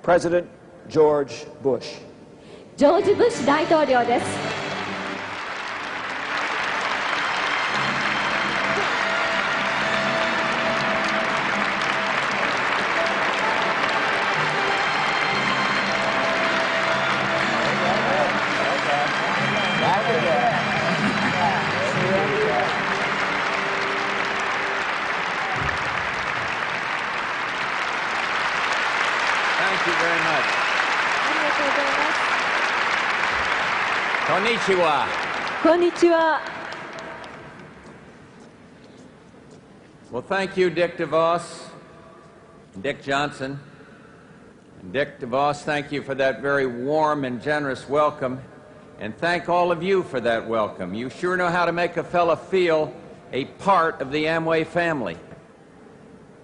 President George Bush. ジョージ・ブッシュ大統領です。Thank you very much. ありがとうございます。Konnichiwa. こんにちは。Well, thank you, Dick DeVos, and Dick Johnson. And Dick DeVos, thank you for that very warm and generous welcome. And thank all of you for that welcome. You sure know how to make a fella feel a part of the Amway family.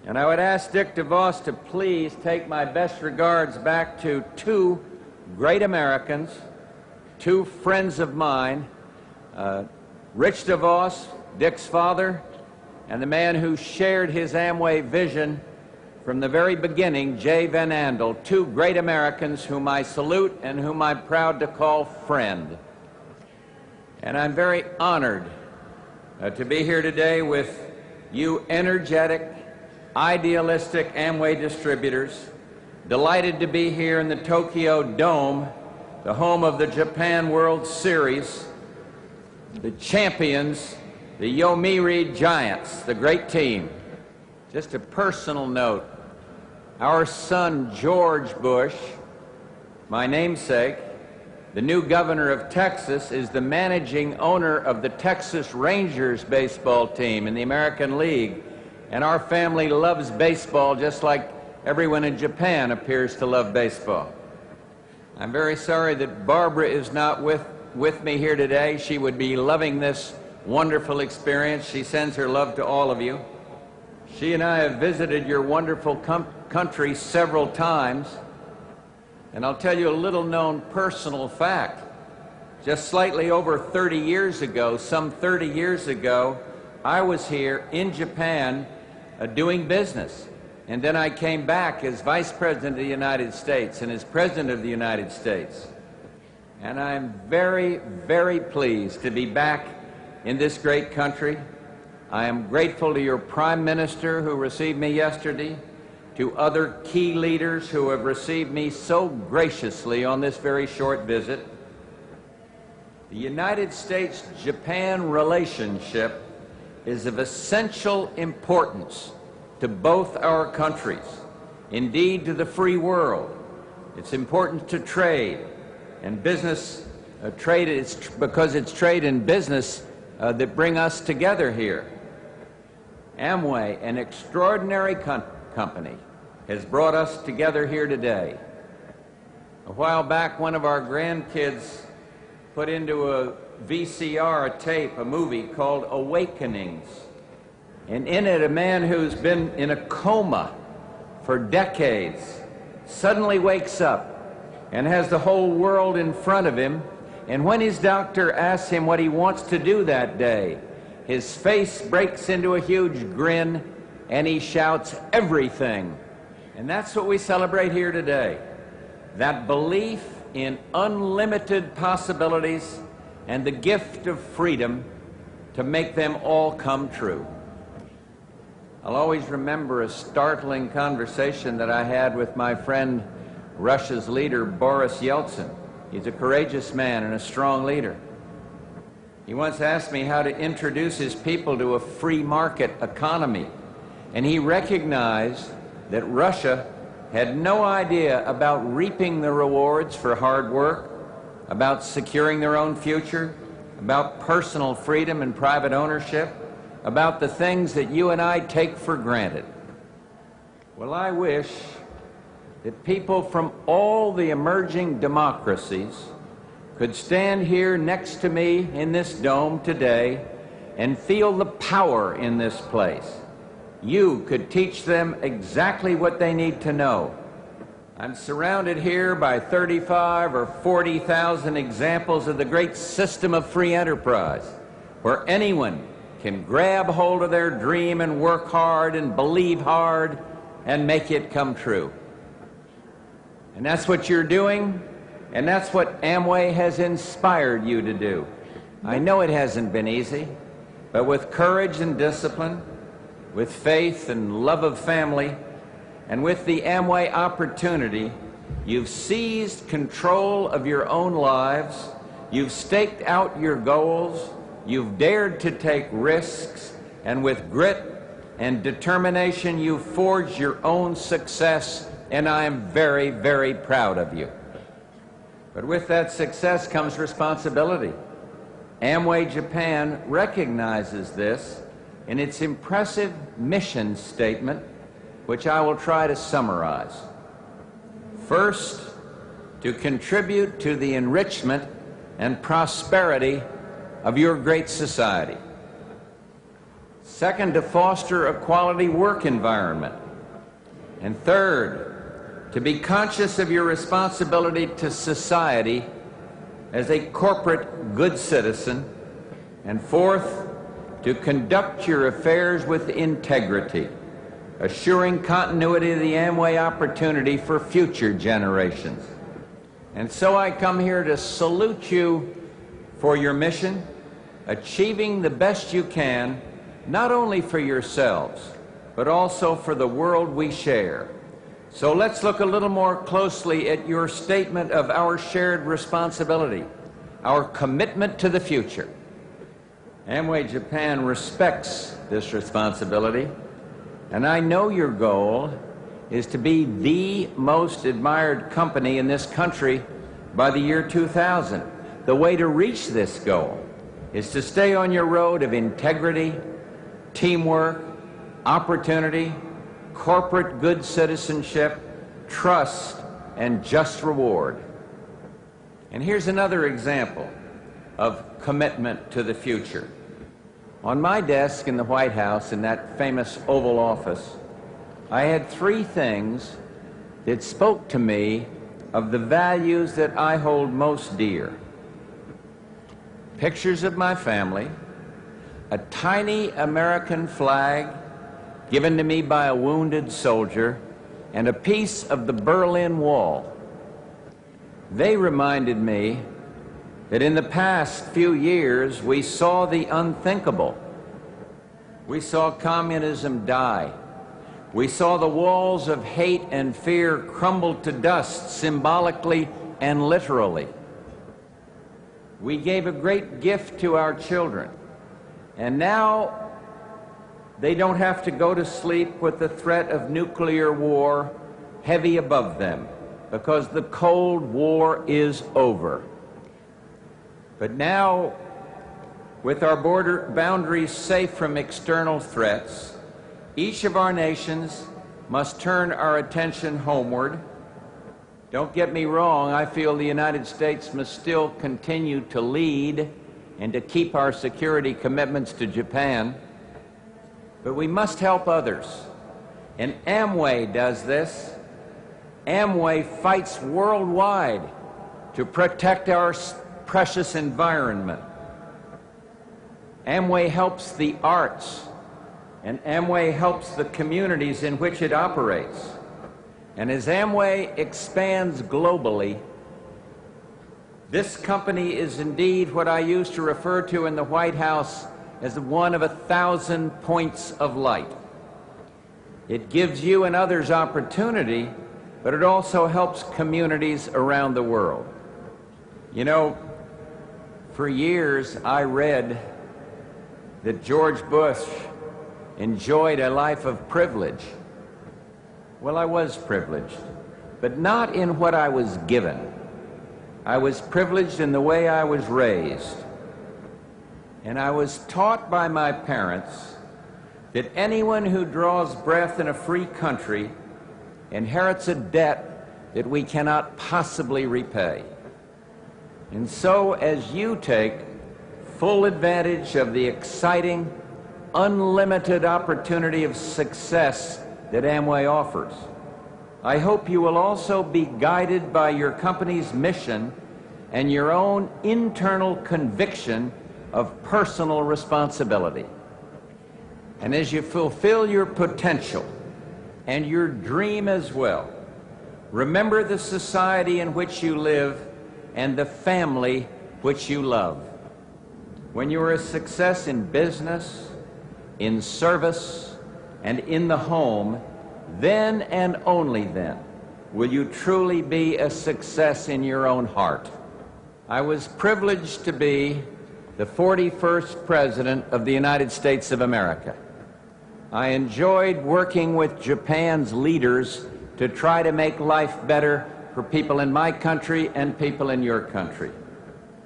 And I would ask Dick DeVos to please take my best regards back to two great Americans, two friends of mine, Rich DeVos, Dick's father, and the man who shared his Amway vision from the very beginning, Jay Van Andel, two great Americans whom I salute and whom I'm proud to call friend. And I'm very honored to be here today with you energetic, idealistic Amway distributors, delighted to be here in the Tokyo Dome, the home of the Japan World Series, the champions, the Yomiuri Giants, the great team. Just a personal note, our son George Bush, my namesake, the new governor of Texas, is the managing owner of the Texas Rangers baseball team in the American League. And our family loves baseball just like everyone in Japan appears to love baseball. I'm very sorry that Barbara is not with me here today. She would be loving this wonderful experience. She sends her love to all of you. She and I have visited your wonderful country several times. And I'll tell you a little known personal fact. Just slightly over 30 years ago, some 30 years ago, I was here in Japan doing business. And then I came back as Vice President of the United States and as President of the United States. And I'm very, very pleased to be back in this great country. I am grateful to your Prime Minister who received me yesterday, to other key leaders who have received me so graciously on this very short visit. The United States-Japan relationship is of essential importance to both our countries, indeed to the free world. It's important to trade and business. Trade is because it's trade and business that bring us together here. Amway, an extraordinary company, has brought us together here today. A while back, one of our grandkids put into a VCR, a tape, a movie called Awakenings. And in it, a man who's been in a coma for decades suddenly wakes up and has the whole world in front of him. And when his doctor asks him what he wants to do that day, his face breaks into a huge grin and he shouts, "Everything." And that's what we celebrate here today. That belief in unlimited possibilities and the gift of freedom to make them all come true. I'll always remember a startling conversation that I had with my friend, Russia's leader, Boris Yeltsin. He's a courageous man and a strong leader. He once asked me how to introduce his people to a free market economy, and he recognized that Russia had no idea about reaping the rewards for hard work, about securing their own future, about personal freedom and private ownership, about the things that you and I take for granted. Well, I wish that people from all the emerging democracies could stand here next to me in this dome today and feel the power in this place. You could teach them exactly what they need to know. I'm surrounded here by 35 or 40,000 examples of the great system of free enterprise, where anyone can grab hold of their dream and work hard and believe hard and make it come true. And that's what you're doing, and that's what Amway has inspired you to do. I know it hasn't been easy, but with courage and discipline, with faith and love of family, and with the Amway opportunity, you've seized control of your own lives, you've staked out your goals, you've dared to take risks, and with grit and determination, you've forged your own success, and I am very, very proud of you. But with that success comes responsibility. Amway Japan recognizes this in its impressive mission statement, which I will try to summarize. First, to contribute to the enrichment and prosperity of your great society. Second, to foster a quality work environment. And third, to be conscious of your responsibility to society as a corporate good citizen. And fourth, to conduct your affairs with integrity, assuring continuity of the Amway opportunity for future generations. And so I come here to salute you for your mission, achieving the best you can, not only for yourselves, but also for the world we share. So let's look a little more closely at your statement of our shared responsibility, our commitment to the future. Amway Japan respects this responsibility, and I know your goal is to be the most admired company in this country by the year 2000. The way to reach this goal is to stay on your road of integrity, teamwork, opportunity, corporate good citizenship, trust, and just reward. And here's another example of commitment to the future. On my desk in the White House, in that famous Oval Office, I had three things that spoke to me of the values that I hold most dear. Pictures of my family, a tiny American flag given to me by a wounded soldier, and a piece of the Berlin Wall. They reminded me that in the past few years we saw the unthinkable. We saw communism die. We saw the walls of hate and fear crumble to dust, symbolically and literally. We gave a great gift to our children, and now they don't have to go to sleep with the threat of nuclear war heavy above them, because the Cold War is over. But now, with our border boundaries safe from external threats, each of our nations must turn our attention homeward. Don't get me wrong, I feel the United States must still continue to lead and to keep our security commitments to Japan. But we must help others. And Amway does this. Amway fights worldwide to protect our precious environment. Amway helps the arts, and Amway helps the communities in which it operates. And as Amway expands globally, this company is indeed what I used to refer to in the White House as one of 1,000 points of light. It gives you and others opportunity, but it also helps communities around the world. You know, for years I read that George Bush enjoyed a life of privilege. Well, I was privileged, but not in what I was given. I was privileged in the way I was raised. And I was taught by my parents that anyone who draws breath in a free country inherits a debt that we cannot possibly repay. And so, as you take full advantage of the exciting, unlimited opportunity of success that Amway offers, I hope you will also be guided by your company's mission and your own internal conviction of personal responsibility. And as you fulfill your potential and your dream as well, Remember the society in which you live and the family which you love. When you are a success in business, in service, and in the home, then and only then will you truly be a success in your own heart. I was privileged to be the 41st President of the United States of America. I enjoyed working with Japan's leaders to try to make life better for people in my country and people in your country.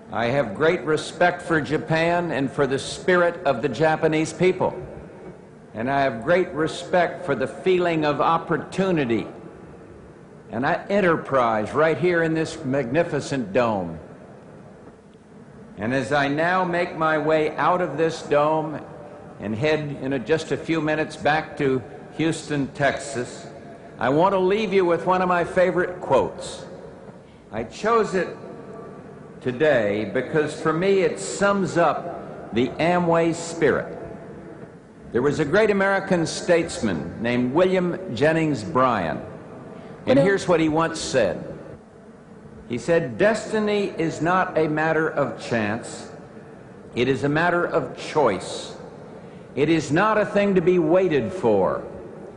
I have great respect for Japan and for the spirit of the Japanese people. And I have great respect for the feeling of opportunity and enterprise right here in this magnificent dome. And as I now make my way out of this dome and head in just a few minutes back to Houston, Texas, I want to leave you with one of my favorite quotes. I chose it today because for me it sums up the Amway spirit. There was a great American statesman named William Jennings Bryan, and here's what he once said. He said, "Destiny is not a matter of chance, it is a matter of choice. It is not a thing to be waited for,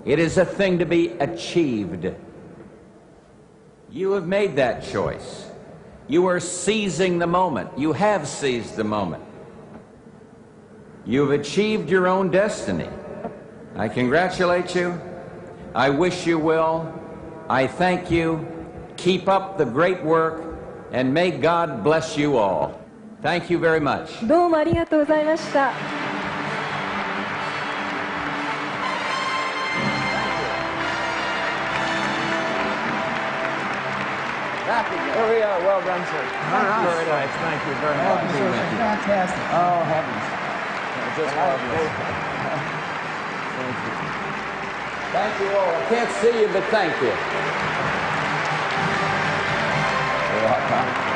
it is a thing to be achieved." You have made that choice. You are seizing the moment. You have seized the moment. You've achieved your own destiny. I congratulate you. I wish you well. I thank you. Keep up the great work, and may God bless you all. Thank you very much. どうもありがとうございました。Here we are. Well done, sir. All right. Very nice. Thank you very much. Fantastic. Oh, heavens. Just marvelous. Thank you. Thank you all. I can't see you, but thank you. You're welcome.